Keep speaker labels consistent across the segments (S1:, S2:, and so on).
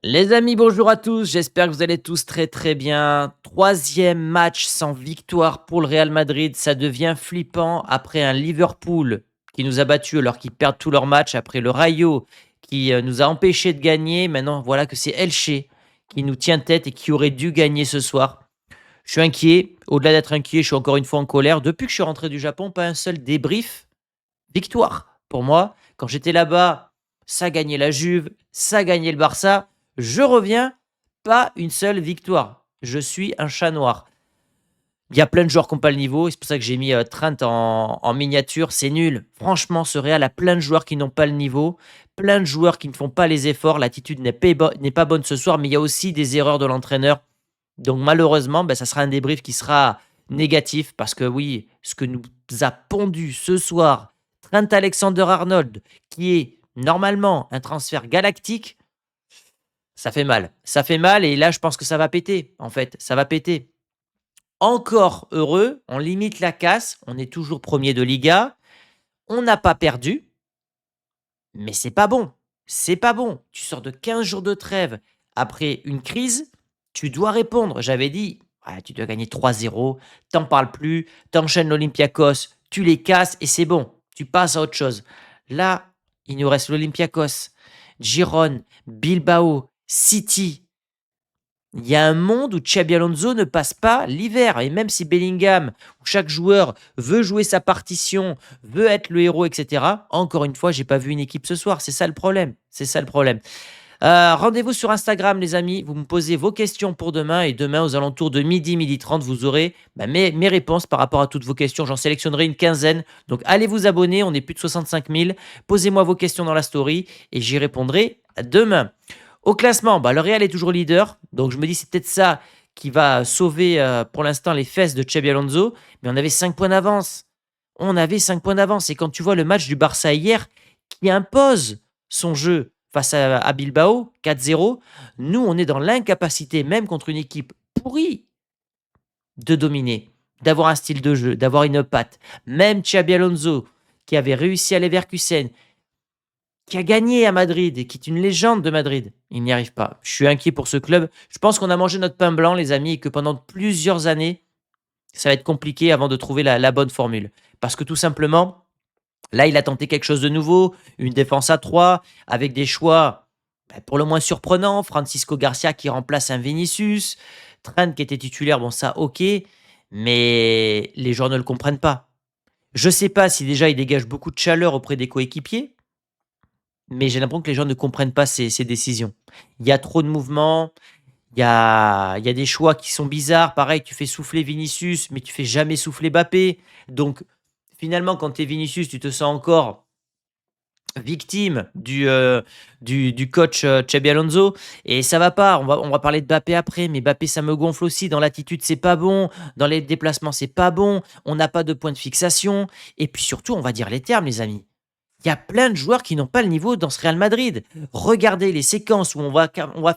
S1: Les amis, bonjour à tous. J'espère que vous allez tous très très bien. Troisième match sans victoire pour le Real Madrid. Ça devient flippant après un Liverpool qui nous a battus alors qu'ils perdent tous leurs matchs. Après le Rayo qui nous a empêchés de gagner. Maintenant, voilà que c'est Elche qui nous tient tête et qui aurait dû gagner ce soir. Je suis inquiet. Au-delà d'être inquiet, je suis encore une fois en colère. Depuis que je suis rentré du Japon, pas un seul débrief. Victoire pour moi. Quand j'étais là-bas, ça gagnait la Juve, ça gagnait le Barça. Je reviens, pas une seule victoire. Je suis un chat noir. Il y a plein de joueurs qui n'ont pas le niveau. C'est pour ça que j'ai mis Trent en miniature. C'est nul. Franchement, ce Real a plein de joueurs qui n'ont pas le niveau. Plein de joueurs qui ne font pas les efforts. L'attitude n'est pas bonne ce soir, mais il y a aussi des erreurs de l'entraîneur. Donc malheureusement, ça sera un débrief qui sera négatif parce que oui, ce que nous a pondu ce soir Trent Alexander-Arnold, qui est normalement un transfert galactique, ça fait mal. Ça fait mal et là, je pense que ça va péter, en fait. Ça va péter. Encore heureux, on limite la casse, on est toujours premier de Liga, on n'a pas perdu, mais c'est pas bon. C'est pas bon. Tu sors de 15 jours de trêve après une crise, tu dois répondre. J'avais dit, ouais, tu dois gagner 3-0, t'en parles plus, t'enchaînes l'Olympiakos, tu les casses et c'est bon. Tu passes à autre chose. Là, il nous reste l'Olympiakos, Girone, Bilbao, City. Il y a un monde où Xabi Alonso ne passe pas l'hiver. Et même si Bellingham, où chaque joueur veut jouer sa partition, veut être le héros, etc., encore une fois, j'ai pas vu une équipe ce soir. C'est ça le problème. C'est ça le problème. Rendez-vous sur Instagram, les amis. Vous me posez vos questions pour demain. Et demain, aux alentours de midi 30, vous aurez mes réponses par rapport à toutes vos questions. J'en sélectionnerai une quinzaine. Donc, allez vous abonner. On est plus de 65 000. Posez-moi vos questions dans la story et j'y répondrai demain. Au classement, le Real est toujours leader. Donc, je me dis, c'est peut-être ça qui va sauver pour l'instant les fesses de Xabi Alonso. Mais on avait 5 points d'avance. On avait 5 points d'avance. Et quand tu vois le match du Barça hier, qui impose son jeu face à Bilbao, 4-0, nous, on est dans l'incapacité, même contre une équipe pourrie, de dominer, d'avoir un style de jeu, d'avoir une patte. Même Xabi Alonso, qui avait réussi à Leverkusen, qui a gagné à Madrid et qui est une légende de Madrid, il n'y arrive pas. Je suis inquiet pour ce club. Je pense qu'on a mangé notre pain blanc, les amis, et que pendant plusieurs années, ça va être compliqué avant de trouver la bonne formule. Parce que tout simplement, là, il a tenté quelque chose de nouveau, une défense à 3, avec des choix pour le moins surprenants. Francisco Garcia qui remplace un Vinicius, Trent qui était titulaire, bon ça ok, mais les joueurs ne le comprennent pas. Je ne sais pas si déjà il dégage beaucoup de chaleur auprès des coéquipiers, mais j'ai l'impression que les gens ne comprennent pas ces décisions. Il y a trop de mouvements, il y a des choix qui sont bizarres. Pareil, tu fais souffler Vinicius, mais tu fais jamais souffler Mbappé. Donc, finalement, quand tu es Vinicius, tu te sens encore victime du coach Xabi Alonso. Et ça va pas. On va parler de Mbappé après, mais Mbappé, ça me gonfle aussi. Dans l'attitude, c'est pas bon. Dans les déplacements, c'est pas bon. On n'a pas de point de fixation. Et puis surtout, on va dire les termes, les amis. Il y a plein de joueurs qui n'ont pas le niveau dans ce Real Madrid. Regardez les séquences où on va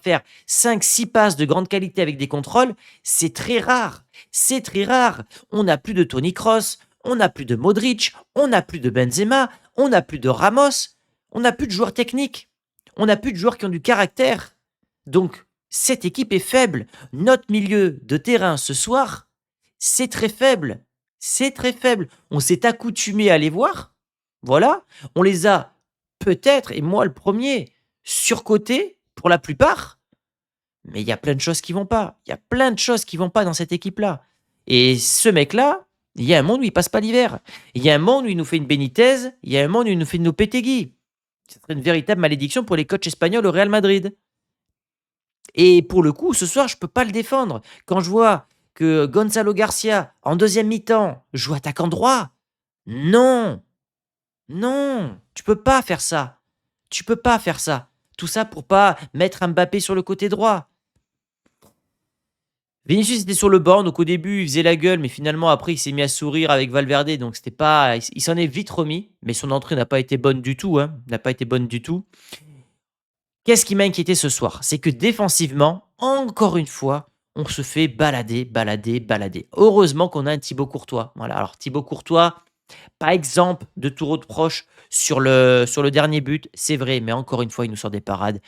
S1: faire 5-6 passes de grande qualité avec des contrôles. C'est très rare. C'est très rare. On n'a plus de Toni Kroos, on n'a plus de Modric, on n'a plus de Benzema, on n'a plus de Ramos, on n'a plus de joueurs techniques. On n'a plus de joueurs qui ont du caractère. Donc, cette équipe est faible. Notre milieu de terrain ce soir, c'est très faible. C'est très faible. On s'est accoutumé à les voir. Voilà, on les a peut-être, et moi le premier, surcotés pour la plupart, mais il y a plein de choses qui vont pas. Il y a plein de choses qui vont pas dans cette équipe-là. Et ce mec-là, il y a un monde où il passe pas l'hiver. Il y a un monde où il nous fait une Benitez, il y a un monde où il nous fait une Lopetegui. Ce serait une véritable malédiction pour les coachs espagnols au Real Madrid. Et pour le coup, ce soir, je peux pas le défendre. Quand je vois que Gonzalo Garcia, en deuxième mi-temps, joue attaquant droit, non, non, tu peux pas faire ça. Tu peux pas faire ça. Tout ça pour pas mettre Mbappé sur le côté droit. Vinicius était sur le banc, donc au début il faisait la gueule, mais finalement après il s'est mis à sourire avec Valverde, donc c'était pas, il s'en est vite remis, mais son entrée n'a pas été bonne du tout, hein, n'a pas été bonne du tout. Qu'est-ce qui m'a inquiété ce soir? C'est que défensivement, encore une fois, on se fait balader, balader, balader. Heureusement qu'on a un Thibaut Courtois. Voilà, alors Thibaut Courtois, pas exemple de tout reproche sur le dernier but, c'est vrai, mais encore une fois, il nous sort des parades.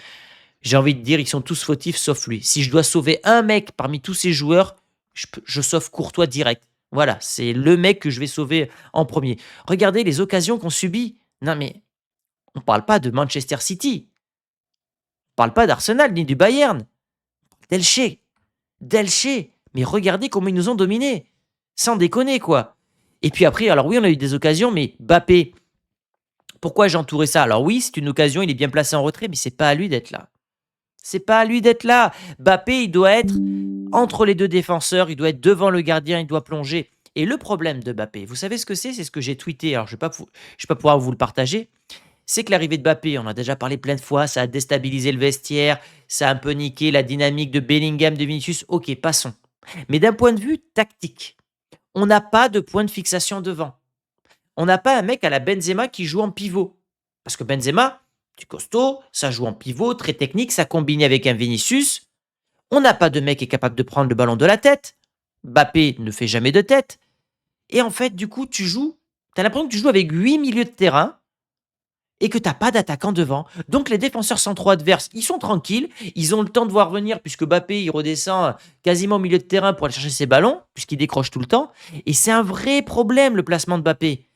S1: J'ai envie de dire, ils sont tous fautifs sauf lui. Si je dois sauver un mec parmi tous ces joueurs, je sauve Courtois direct. Voilà, c'est le mec que je vais sauver en premier. Regardez les occasions qu'on subit. Non mais, on ne parle pas de Manchester City, on ne parle pas d'Arsenal ni du Bayern. Delché, Delché, mais regardez comment ils nous ont dominés. Sans déconner, quoi. Et puis après, alors oui, on a eu des occasions, mais Bappé, pourquoi j'ai entouré ça? Alors oui, c'est une occasion, il est bien placé en retrait, mais c'est pas à lui d'être là. C'est pas à lui d'être là. Bappé, il doit être entre les deux défenseurs, il doit être devant le gardien, il doit plonger. Et le problème de Bappé, vous savez ce que c'est? C'est ce que j'ai tweeté, alors je ne vais pas pouvoir vous le partager. C'est que l'arrivée de Bappé, on en a déjà parlé plein de fois, ça a déstabilisé le vestiaire, ça a un peu niqué la dynamique de Bellingham, de Vinicius. Ok, passons. Mais d'un point de vue tactique, on n'a pas de point de fixation devant. On n'a pas un mec à la Benzema qui joue en pivot. Parce que Benzema, c'est costaud, ça joue en pivot, très technique, ça combine avec un Vinicius. On n'a pas de mec qui est capable de prendre le ballon de la tête. Mbappé ne fait jamais de tête. Et en fait, du coup, tu as l'impression que tu joues avec 8 milieux de terrain et que tu n'as pas d'attaquant devant. Donc les défenseurs centraux adverses, ils sont tranquilles, ils ont le temps de voir venir puisque Mbappé, il redescend quasiment au milieu de terrain pour aller chercher ses ballons, puisqu'il décroche tout le temps. Et c'est un vrai problème, le placement de Mbappé.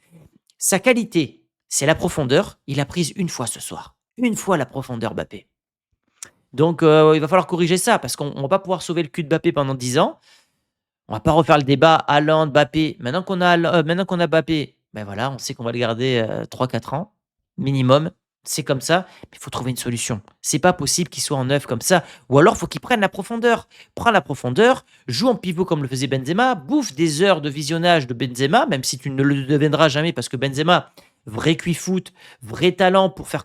S1: Sa qualité, c'est la profondeur. Il a prise une fois ce soir. Une fois la profondeur, Mbappé. Donc il va falloir corriger ça parce qu'on ne va pas pouvoir sauver le cul de Mbappé pendant 10 ans. On va pas refaire le débat Haaland, Mbappé. Maintenant qu'on a Mbappé, ben voilà, on sait qu'on va le garder 3-4 ans minimum. C'est comme ça, mais il faut trouver une solution. C'est pas possible qu'il soit en neuf comme ça. Ou alors, faut qu'il prenne la profondeur. Prends la profondeur, joue en pivot comme le faisait Benzema, bouffe des heures de visionnage de Benzema, même si tu ne le deviendras jamais parce que Benzema, vrai QI foot, vrai talent pour faire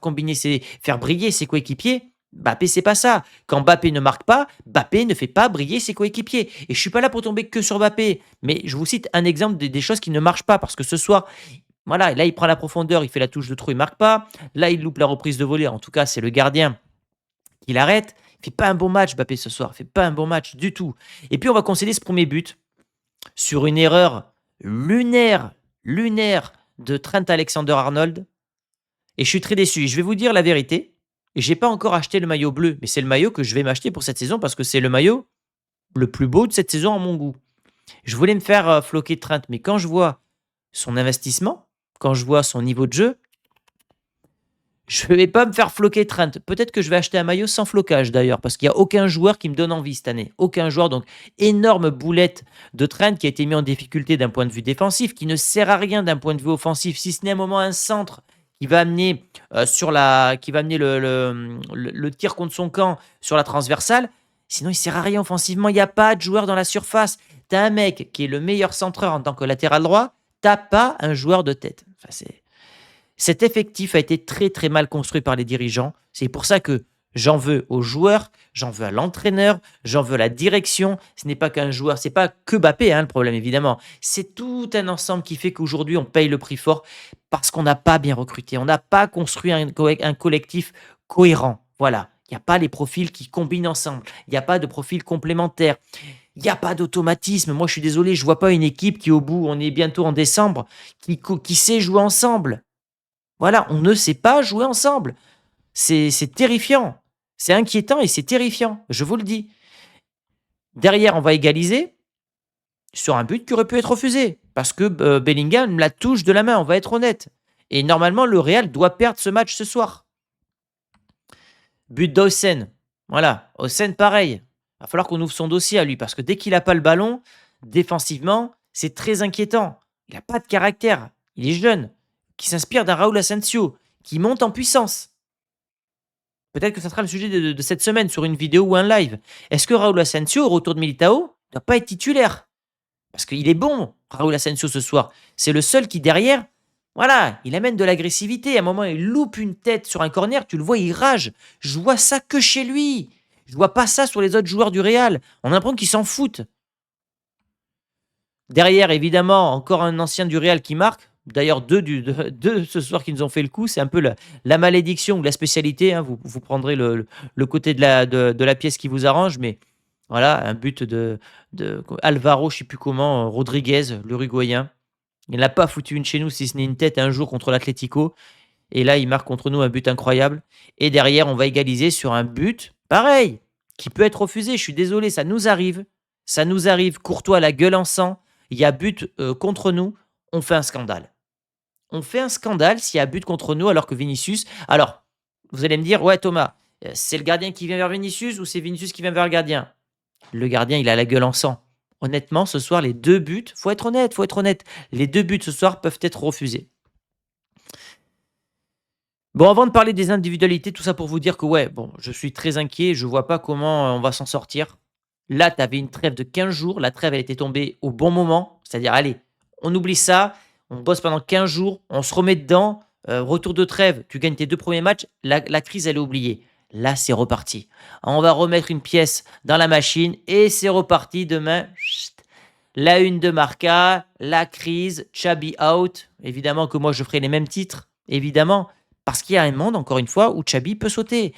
S1: faire briller ses coéquipiers. Mbappé, c'est pas ça. Quand Mbappé ne marque pas, Mbappé ne fait pas briller ses coéquipiers. Et je suis pas là pour tomber que sur Mbappé, mais je vous cite un exemple des choses qui ne marchent pas parce que ce soir, voilà, là il prend la profondeur, il fait la touche de trop, il marque pas. Là il loupe la reprise de volée. En tout cas, c'est le gardien qui l'arrête. Il fait pas un bon match, Mbappé ce soir. Il fait pas un bon match du tout. Et puis on va concéder ce premier but sur une erreur lunaire de Trent Alexander-Arnold. Et je suis très déçu. Je vais vous dire la vérité. Et j'ai pas encore acheté le maillot bleu, mais c'est le maillot que je vais m'acheter pour cette saison parce que c'est le maillot le plus beau de cette saison à mon goût. Je voulais me faire floquer Trent, mais quand je vois son investissement, quand je vois son niveau de jeu, je ne vais pas me faire floquer Trent. Peut-être que je vais acheter un maillot sans flocage d'ailleurs, parce qu'il n'y a aucun joueur qui me donne envie cette année. Aucun joueur. Donc, énorme boulette de Trent qui a été mis en difficulté d'un point de vue défensif, qui ne sert à rien d'un point de vue offensif, si ce n'est un moment un centre qui va amener, le tir contre son camp sur la transversale. Sinon, il ne sert à rien offensivement. Il n'y a pas de joueur dans la surface. Tu as un mec qui est le meilleur centreur en tant que latéral droit. Tu n'as pas un joueur de tête. Enfin, cet effectif a été très très mal construit par les dirigeants. C'est pour ça que j'en veux aux joueurs, j'en veux à l'entraîneur, j'en veux à la direction. Ce n'est pas qu'un joueur, c'est pas que Mbappé le problème évidemment. C'est tout un ensemble qui fait qu'aujourd'hui on paye le prix fort parce qu'on n'a pas bien recruté, on n'a pas construit un collectif cohérent. Voilà, il n'y a pas les profils qui combinent ensemble, il n'y a pas de profils complémentaires. Il n'y a pas d'automatisme. Moi, je suis désolé, je ne vois pas une équipe qui, au bout, on est bientôt en décembre, qui sait jouer ensemble. Voilà, on ne sait pas jouer ensemble. C'est terrifiant. C'est inquiétant et c'est terrifiant, je vous le dis. Derrière, on va égaliser sur un but qui aurait pu être refusé parce que Bellingham la touche de la main, on va être honnête. Et normalement, le Real doit perdre ce match ce soir. But d'Hossein. Voilà, Hossein, pareil. Il va falloir qu'on ouvre son dossier à lui parce que dès qu'il n'a pas le ballon, défensivement, c'est très inquiétant. Il n'a pas de caractère. Il est jeune. Qui s'inspire d'un Raúl Asensio, qui monte en puissance. Peut-être que ça sera le sujet de cette semaine sur une vidéo ou un live. Est-ce que Raúl Asensio, au retour de Militao, ne doit pas être titulaire? Parce qu'il est bon, Raúl Asensio, ce soir. C'est le seul qui, derrière, voilà, il amène de l'agressivité. À un moment, il loupe une tête sur un corner, tu le vois, il rage. Je vois ça que chez lui. Je vois pas ça sur les autres joueurs du Real. On a l'impression qu'ils s'en foutent. Derrière, évidemment, encore un ancien du Real qui marque. D'ailleurs, deux ce soir qui nous ont fait le coup. C'est un peu la malédiction ou la spécialité. Vous prendrez le côté de la pièce qui vous arrange. Mais voilà, un but de Alvaro, je ne sais plus comment, Rodriguez, l'Uruguayen. Il n'a pas foutu une chez nous, si ce n'est une tête un jour contre l'Atlético. Et là, il marque contre nous un but incroyable. Et derrière, on va égaliser sur un but pareil, qui peut être refusé. Je suis désolé, ça nous arrive. Ça nous arrive. Courtois, la gueule en sang. Il y a but contre nous. On fait un scandale. On fait un scandale s'il y a but contre nous alors que Vinicius. Alors, vous allez me dire, ouais, Thomas, c'est le gardien qui vient vers Vinicius ou c'est Vinicius qui vient vers le gardien? Le gardien, il a la gueule en sang. Honnêtement, ce soir, les 2 buts, faut être honnête. Les 2 buts ce soir peuvent être refusés. Bon, avant de parler des individualités, tout ça pour vous dire que ouais, bon, je suis très inquiet, je vois pas comment, on va s'en sortir. Là, tu avais une trêve de 15 jours, la trêve, elle était tombée au bon moment, c'est-à-dire, allez, on oublie ça, on bosse pendant 15 jours, on se remet dedans, retour de trêve, tu gagnes tes 2 premiers matchs, la crise, elle est oubliée. Là, c'est reparti. On va remettre une pièce dans la machine et c'est reparti demain. Chut, la une de Marca, la crise, Xabi out. Évidemment que moi, je ferai les mêmes titres, évidemment. Parce qu'il y a un monde, encore une fois, où Xabi peut sauter.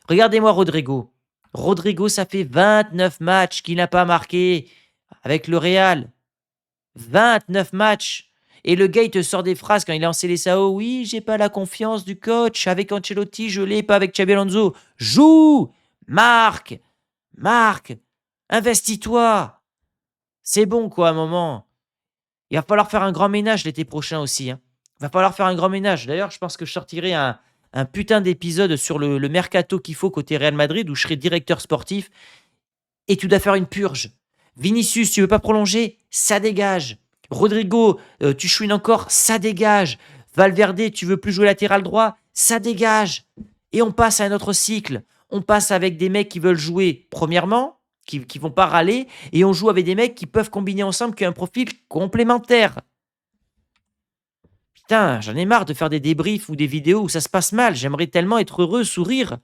S1: Regardez-moi Rodrigo. Rodrigo, ça fait 29 matchs qu'il n'a pas marqué avec le Real. 29 matchs. Et le gars, il te sort des phrases quand il est en Seleção. Oui, j'ai pas la confiance du coach. Avec Ancelotti, je l'ai pas avec Xabi Alonso. Joue, marque, marque, investis-toi. C'est bon, quoi, à un moment. Il va falloir faire un grand ménage l'été prochain aussi, hein. Il va falloir faire un grand ménage. D'ailleurs, je pense que je sortirai un putain d'épisode sur le mercato qu'il faut côté Real Madrid où je serai directeur sportif et tu dois faire une purge. Vinicius, tu veux pas prolonger? Ça dégage. Rodrigo, tu chouines encore? Ça dégage. Valverde, tu veux plus jouer latéral droit? Ça dégage. Et on passe à un autre cycle. On passe avec des mecs qui veulent jouer, premièrement, qui vont pas râler, et on joue avec des mecs qui peuvent combiner ensemble, qui ont un profil complémentaire. Putain, j'en ai marre de faire des débriefs ou des vidéos où ça se passe mal. J'aimerais tellement être heureux, sourire,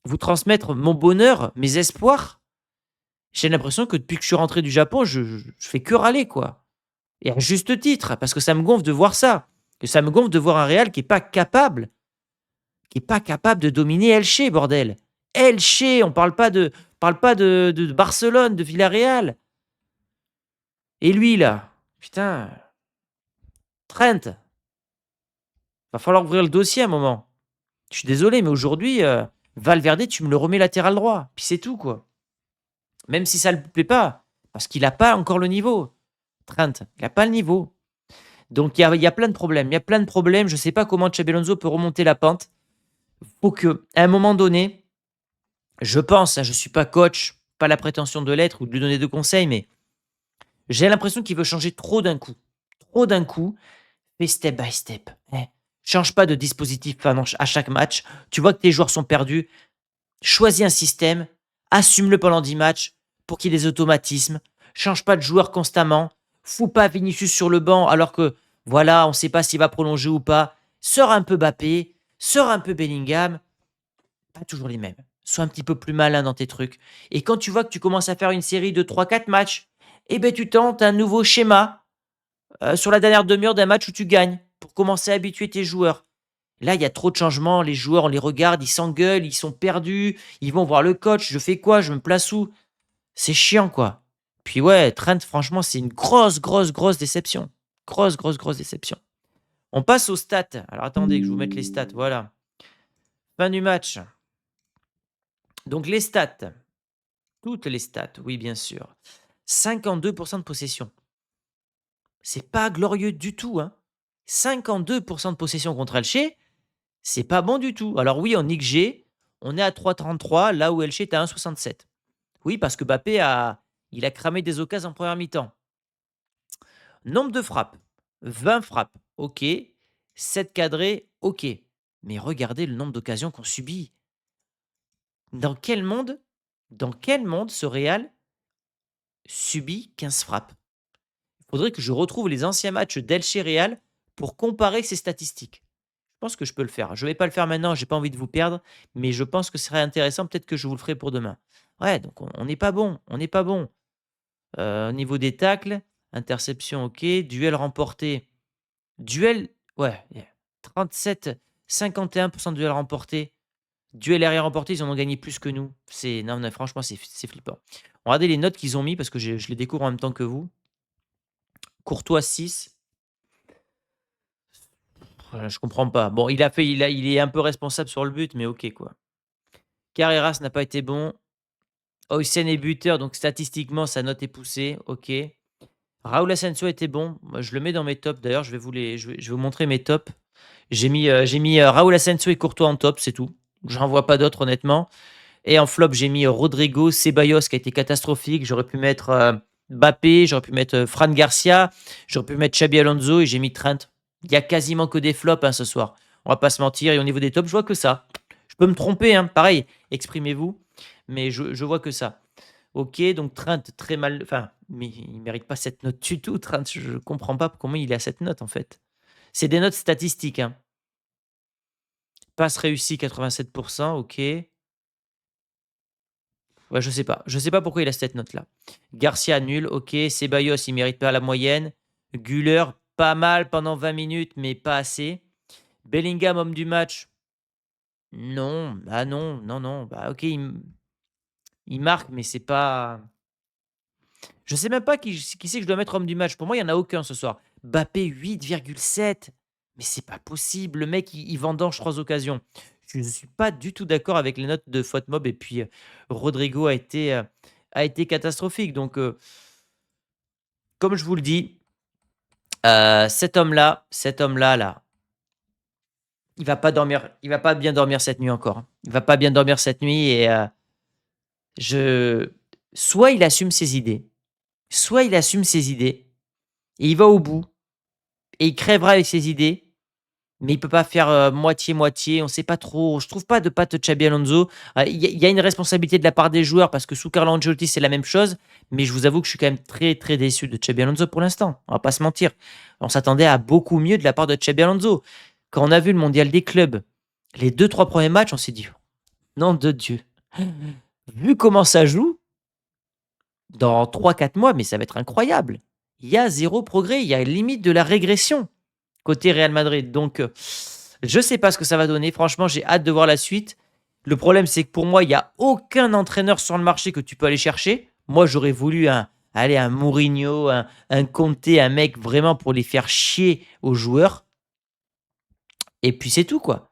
S1: vous transmettre mon bonheur, mes espoirs. J'ai l'impression que depuis que je suis rentré du Japon, je fais que râler, quoi. Et à juste titre, parce que ça me gonfle de voir ça. Que ça me gonfle de voir un Real qui est pas capable de dominer Elche, bordel. Elche, on parle pas de Barcelone, de Villarreal. Et lui, là, putain, Trent, va falloir ouvrir le dossier à un moment. Je suis désolé, mais aujourd'hui, Valverde, tu me le remets latéral droit. Puis c'est tout, quoi. Même si ça ne le plaît pas. Parce qu'il n'a pas encore le niveau. Trent, il n'a pas le niveau. Donc il y a plein de problèmes. Il y a plein de problèmes. Je ne sais pas comment Xabi Alonso peut remonter la pente. Il faut qu'à un moment donné, je pense, hein, je ne suis pas coach, pas la prétention de l'être ou de lui donner de conseils, mais j'ai l'impression qu'il veut changer trop d'un coup. Trop d'un coup. Fais step by step. Change pas de dispositif à chaque match. Tu vois que tes joueurs sont perdus. Choisis un système. Assume-le pendant 10 matchs pour qu'il y ait des automatismes. Change pas de joueur constamment. Fous pas Vinicius sur le banc alors que, voilà, on ne sait pas s'il va prolonger ou pas. Sors un peu Mbappé. Sors un peu Bellingham. Pas toujours les mêmes. Sois un petit peu plus malin dans tes trucs. Et quand tu vois que tu commences à faire une série de 3-4 matchs, eh ben tu tentes un nouveau schéma sur la dernière demi-heure d'un match où tu gagnes pour commencer à habituer tes joueurs. Là, il y a trop de changements. Les joueurs, on les regarde, ils s'engueulent, ils sont perdus. Ils vont voir le coach. Je fais quoi? Je me place où? C'est chiant, quoi. Puis ouais, Trent, franchement, c'est une grosse, grosse, grosse déception. Grosse, grosse, grosse déception. On passe aux stats. Alors attendez que je vous mette les stats. Voilà. Fin du match. Donc les stats. Toutes les stats, oui, bien sûr. 52% de possession. C'est pas glorieux du tout, hein. 52% de possession contre Elche, c'est pas bon du tout. Alors oui, en XG, on est à 3,33 là où Elche est à 1,67. Oui, parce que Mbappé il a cramé des occasions en première mi-temps. Nombre de frappes, 20 frappes, ok. 7 cadrés, ok. Mais regardez le nombre d'occasions qu'on subit. Dans quel monde ce Real subit 15 frappes? Il faudrait que je retrouve les anciens matchs d'Elche Real pour comparer ces statistiques. Je pense que je peux le faire. Je ne vais pas le faire maintenant, j'ai pas envie de vous perdre, mais je pense que ce serait intéressant. Peut-être que je vous le ferai pour demain. Ouais, donc on n'est pas bon. On n'est pas bon. Au niveau des tacles, interception, ok. Duel remporté. Duel, ouais, 37, 51% de duels remportés. Duel aérien remporté, ils en ont gagné plus que nous. Non, non, franchement, c'est flippant. Regardez les notes qu'ils ont mis parce que je les découvre en même temps que vous. Courtois 6. Je comprends pas. Bon, il est un peu responsable sur le but, mais ok, quoi. Carreras n'a pas été bon. Oysen est buteur, donc statistiquement, sa note est poussée. OK. Raúl Asensio était bon. Moi, je le mets dans mes tops. D'ailleurs, je vais vous montrer mes tops. J'ai mis Raúl Asensio et Courtois en top, c'est tout. J'en vois pas d'autres, honnêtement. Et en flop, j'ai mis Rodrigo, Ceballos qui a été catastrophique. J'aurais pu mettre Mbappé, j'aurais pu mettre Fran Garcia, j'aurais pu mettre Xabi Alonso et j'ai mis Trent. Il y a quasiment que des flops ce soir. On va pas se mentir. Et au niveau des tops, je vois que ça. Je peux me tromper, hein. Pareil, exprimez-vous. Mais je vois que ça. OK, donc Trent, très mal. Enfin, mais il mérite pas cette note du tout, Trent. Je comprends pas comment il est à cette note, en fait. C'est des notes statistiques, hein. Passe réussie, 87%, OK. Ouais, je sais pas. Je sais pas pourquoi il a cette note-là. Garcia, nul, OK. Ceballos, il mérite pas la moyenne. Güler, pas mal pendant 20 minutes, mais pas assez. Bellingham, homme du match. Non, ah non, non, non. Bah, OK, il marque, mais c'est pas. Je sais même pas qui c'est que je dois mettre homme du match. Pour moi, il y en a aucun ce soir. Mbappé 8,7. Mais c'est pas possible. Le mec, il vendange 3 occasions. Je ne suis pas du tout d'accord avec les notes de FotMob et puis, Rodrigo a été catastrophique. Donc, comme je vous le dis, cet homme-là, là, il va pas bien dormir cette nuit encore, hein. Il va pas bien dormir cette nuit et je soit il assume ses idées, soit il assume ses idées et il va au bout et il crèvera avec ses idées, mais il peut pas faire, moitié-moitié. On sait pas trop. Je trouve pas de patte Xabi Alonso. Il y a une responsabilité de la part des joueurs parce que sous Carlo Ancelotti, c'est la même chose, mais je vous avoue que je suis quand même très, très déçu de Xabi Alonso pour l'instant. On va pas se mentir. On s'attendait à beaucoup mieux de la part de Xabi Alonso. Quand on a vu le mondial des clubs, les 2-3 premiers matchs, on s'est dit: «Nom de Dieu, vu comment ça joue, dans 3-4 mois, mais ça va être incroyable». Il y a zéro progrès, il y a limite de la régression côté Real Madrid. Donc, je sais pas ce que ça va donner. Franchement, j'ai hâte de voir la suite. Le problème, c'est que pour moi, il y a aucun entraîneur sur le marché que tu peux aller chercher. Moi, j'aurais voulu un Mourinho, un Conte, un mec vraiment pour les faire chier aux joueurs. Et puis c'est tout, quoi.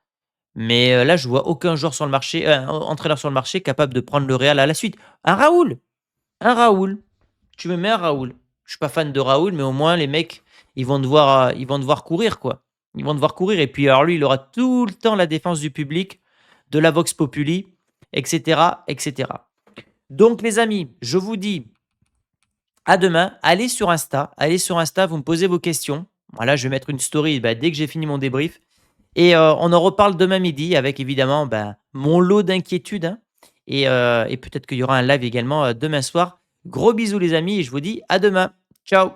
S1: Mais là, je vois aucun joueur sur le marché, entraîneur sur le marché capable de prendre le Real à la suite. Un Raoul. Tu me mets un Raoul. Je suis pas fan de Raoul, mais au moins les mecs, ils vont devoir courir, quoi. Ils vont devoir courir et puis alors lui, il aura tout le temps la défense du public, de la vox populi, et cetera, et cetera. Donc les amis, je vous dis à demain. Allez sur Insta, vous me posez vos questions. Voilà, je vais mettre une story, dès que j'ai fini mon débrief et on en reparle demain midi avec évidemment, mon lot d'inquiétudes, hein, et peut-être qu'il y aura un live également, demain soir. Gros bisous les amis et je vous dis à demain. Ciao.